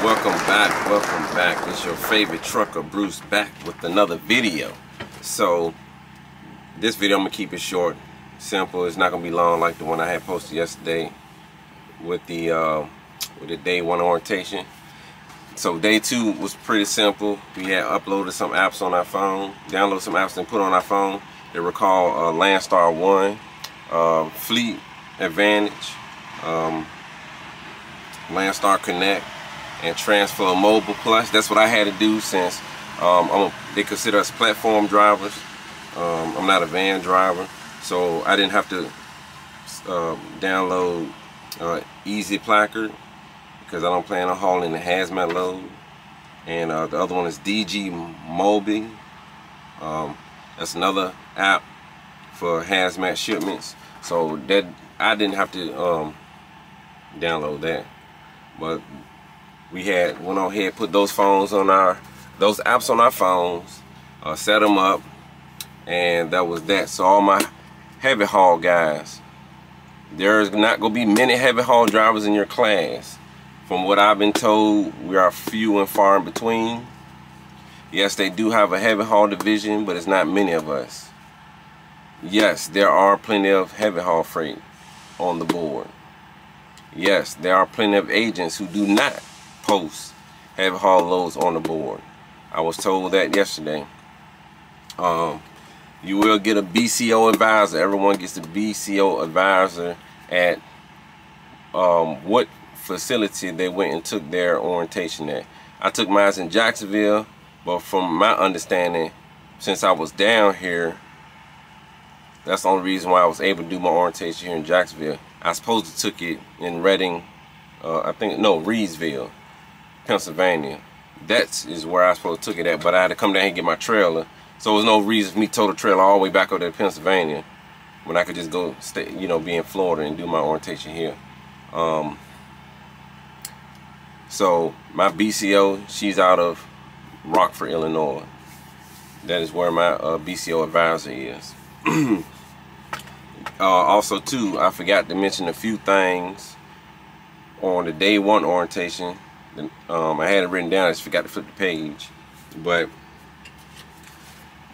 welcome back. It's your favorite trucker, Bruce, back with another video. So, this video I'm gonna keep it short, simple. It's not gonna be long like the one I had posted yesterday with the day one orientation. So day two was pretty simple. We had uploaded some apps on our phone, downloaded some apps and put on our phone. They were called Landstar One, Fleet Advantage, Landstar Connect, and Transfer Mobile Plus. That's what I had to do since they consider us platform drivers. I'm not a van driver, so I didn't have to download Easy Placard because I don't plan on hauling the hazmat load. And the other one is DG Mobi. That's another app for hazmat shipments. So that I didn't have to download that, but we went on ahead, put those apps on our phones, set them up, and that was that. So all my heavy haul guys, there's not gonna be many heavy haul drivers in your class. From what I've been told, we are few and far in between. Yes, they do have a heavy haul division, but it's not many of us. Yes, there are plenty of heavy haul freight on the board. Yes, there are plenty of agents who do not post heavy haul loads on the board. I was told that yesterday. You will get a BCO advisor. Everyone gets a BCO advisor at what facility they went and took their orientation at. I took mine in Jacksonville, but from my understanding, since I was down here, that's the only reason why I was able to do my orientation here in Jacksonville. I supposed to took it in Reading, Reedsville, Pennsylvania. That is where I supposed to took it at, but I had to come down here and get my trailer. So there was no reason for me to tow the trailer all the way back up to Pennsylvania when I could just go stay, be in Florida and do my orientation here. So my BCO, she's out of Rockford, Illinois. That is where my BCO advisor is. Also too, I forgot to mention a few things on the day one orientation. I had it written down, I just forgot to flip the page. But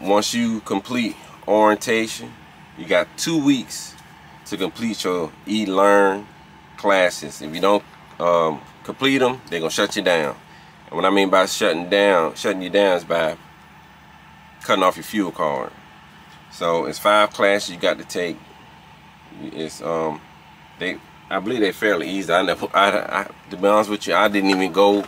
once you complete orientation, you got 2 weeks to complete your e-learn classes. If you don't complete them, they're gonna shut you down. And what I mean by shutting you down is by cutting off your fuel card. So it's 5 classes you got to take. It's I believe they're fairly easy. To be honest with you, I didn't even go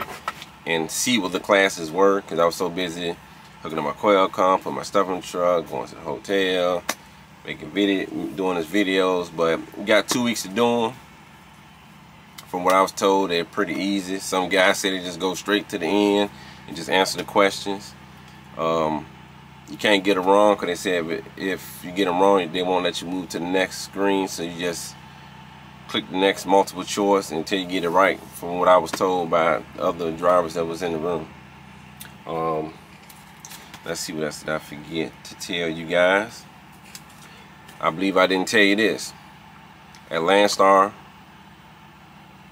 and see what the classes were because I was so busy hooking up my coil pump, putting my stuff in the truck, going to the hotel, making doing his videos. But we got 2 weeks to do them. From what I was told, they're pretty easy. Some guys say they just go straight to the end and just answer the questions. You can't get them wrong because they said if you get them wrong, they won't let you move to the next screen. So you just click the next multiple choice until you get it right, from what I was told by other drivers that was in the room. Let's see what else did I forget to tell you guys. I believe I didn't tell you this. At Landstar,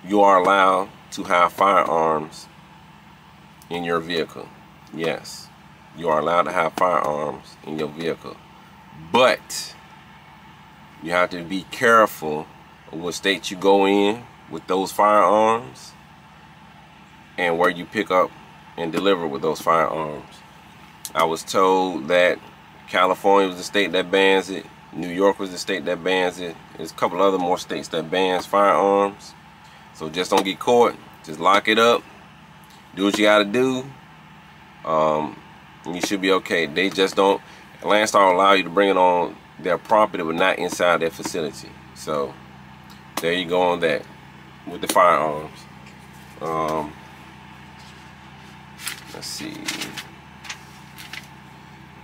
you are allowed to have firearms in your vehicle. Yes, you are allowed to have firearms in your vehicle, but you have to be careful of what state you go in with those firearms and where you pick up and deliver with those firearms. I was told that California was the state that bans it, New York was the state that bans it, there's a couple other more states that bans firearms. So just don't get caught. Just lock it up. Do what you gotta do. And you should be okay. They just don't. Landstar will allow you to bring it on their property, but not inside their facility. So there you go on that with the firearms. Let's see.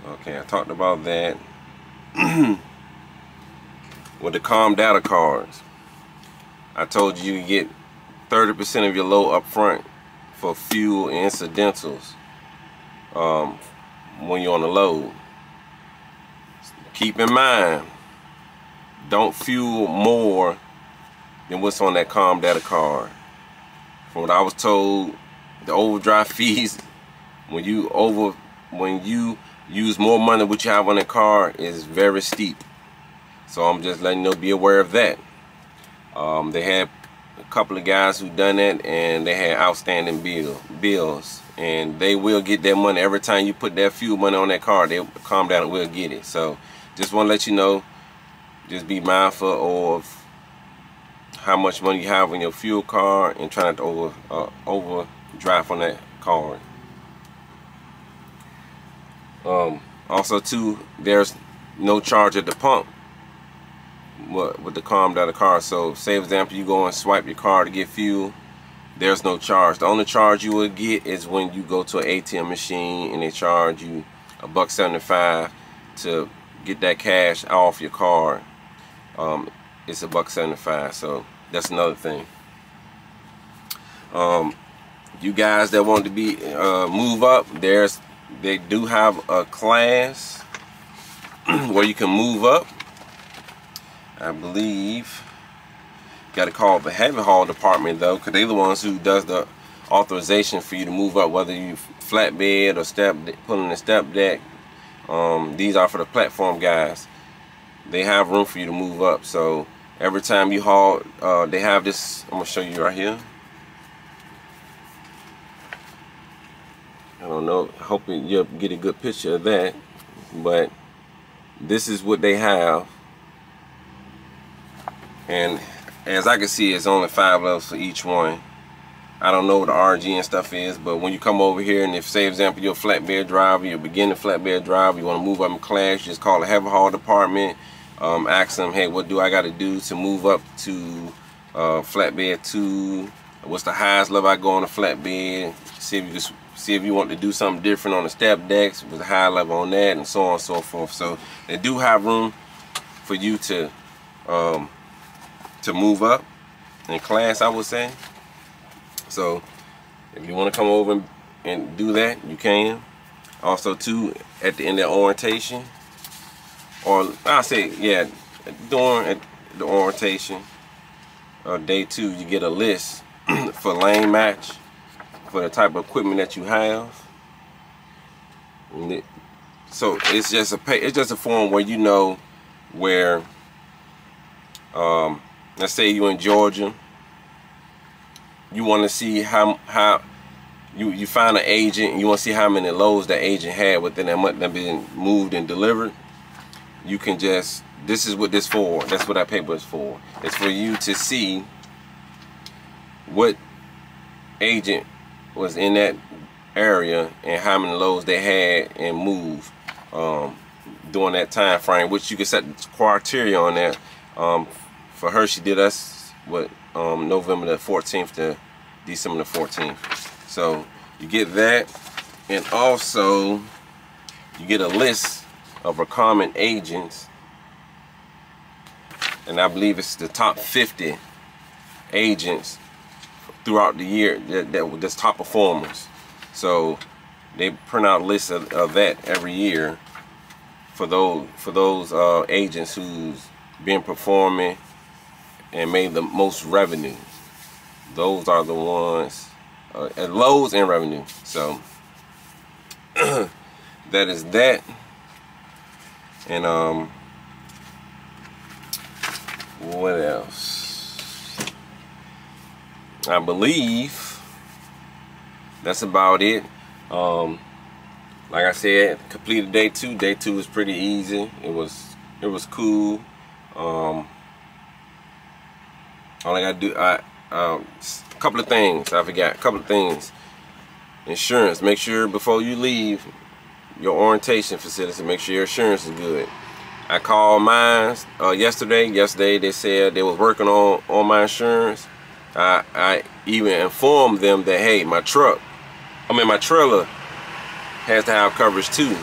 Okay, I talked about that. With the COM data cards, I told you you get 30% of your load up front for fuel and incidentals when you're on the load. Keep in mind, don't fuel more than what's on that COM data card. From what I was told, the overdraft fees when you use more money than what you have on the car is very steep. So I'm just letting you know, be aware of that. They had a couple of guys who done that, and they had outstanding bills, and they will get their money every time you put that fuel money on that car. They'll calm down and will get it. So just want to let you know, just be mindful of how much money you have in your fuel card, and try not to overdraft on that card. Also too, there's no charge at the pump with the calm down the car. So say for example, you go and swipe your card to get fuel, there's no charge. The only charge you will get is when you go to an ATM machine and they charge you $1.75 to get that cash off your card. It's $1.75, so that's another thing. You guys that want to be move up, they do have a class where you can move up. I believe got to call the heavy haul department though, because they're the ones who does the authorization for you to move up, whether you flatbed or pulling a step deck. These are for the platform guys. They have room for you to move up. So every time you haul, they have this. I'm gonna show you right here. I don't know, hoping you'll get a good picture of that, but this is what they have. And as I can see, it's only 5 levels for each one. I don't know what the RG and stuff is, but when you come over here, and if, say, for example, you're a flatbed driver, you're a beginning flatbed driver, you want to move up in class, you just call the heavy haul department, ask them, hey, what do I got to do to move up to flatbed 2? What's the highest level I go on a flatbed? See if you want to do something different on the step decks with a high level on that, and so on and so forth. So they do have room for you to move up in class, I would say. So if you want to come over and do that, you can. Also too, at the end of the orientation, or I say, yeah, during the orientation, day 2, you get a list for lane match for the type of equipment that you have. So it's just a form where you know where, let's say you're in Georgia, you want to see how you find an agent and you want to see how many loads that agent had within that month that been moved and delivered. You can just, this is what this for. That's what that paper is for. It's for you to see what agent was in that area and how many loads they had and moved during that time frame, which you can set the criteria on that. For her, she did us what November the 14th to December the 14th. So you get that, and also you get a list of recommended agents, and I believe it's the top 50 agents throughout the year that's top performers. So they print out lists of that every year for those agents who's been performing and made the most revenue. Those are the ones at lows in revenue. So that is that. And what else? I believe that's about it. Like I said, completed day 2. Day 2 was pretty easy. It was cool. All I gotta do, a couple of things I forgot. A couple of things. Insurance. Make sure before you leave your orientation facility, make sure your insurance is good. I called mine yesterday. Yesterday they said they was working on my insurance. I even informed them that, hey, my trailer has to have coverage too.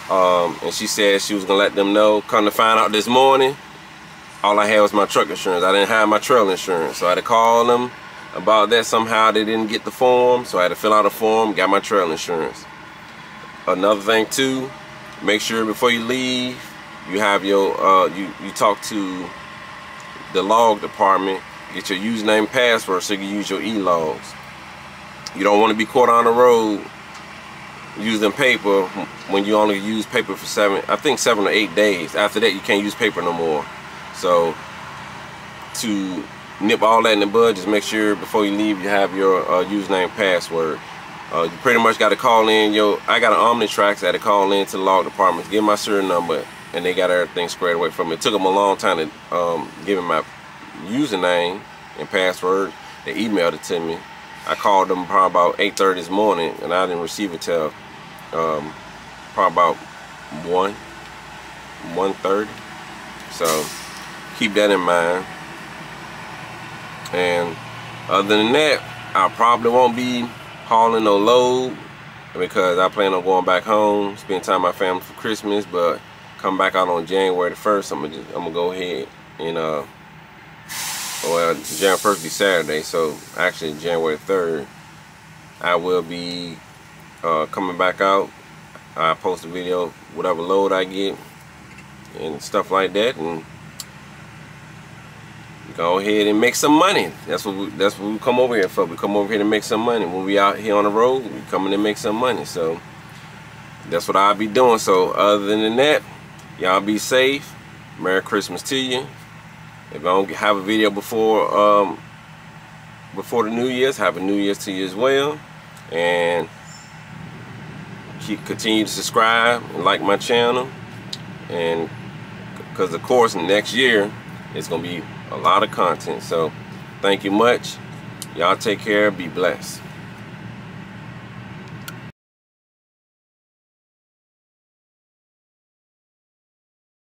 And she said she was gonna let them know. Come to find out this morning, all I had was my truck insurance. I didn't have my trailer insurance, so I had to call them about that. Somehow they didn't get the form, so I had to fill out a form, got my trailer insurance. Another thing too, make sure before you leave, you have your you talk to the log department, get your username and password so you can use your e-logs. You don't want to be caught on the road using paper when you only use paper for 7 or 8 days. After that, you can't use paper no more. So to nip all that in the bud, just make sure before you leave you have your username, password. You pretty much got to call in I got an Omnitrax. I had to call in to the law department, give my serial number, and they got everything squared away from me. It took them a long time to give me my username and password. They emailed it to me. I called them probably about 8:30 this morning, and I didn't receive it till probably about 1:30. So keep that in mind. And other than that, I probably won't be hauling no load because I plan on going back home, spend time with my family for Christmas, but come back out on January the 1st. I'm gonna go ahead and well, January 1st be Saturday, so actually January 3rd I will be coming back out. I post a video whatever load I get and stuff like that, and go ahead and make some money. That's what we come over here for. We come over here to make some money. When we out here on the road, we coming to make some money. So that's what I'll be doing. So other than that, y'all be safe. Merry Christmas to you. If I don't have a video before the New Year's, have a New Year's to you as well. And continue to subscribe and like my channel. And because of course next year it's gonna be a lot of content. So thank you much. Y'all take care. Be blessed.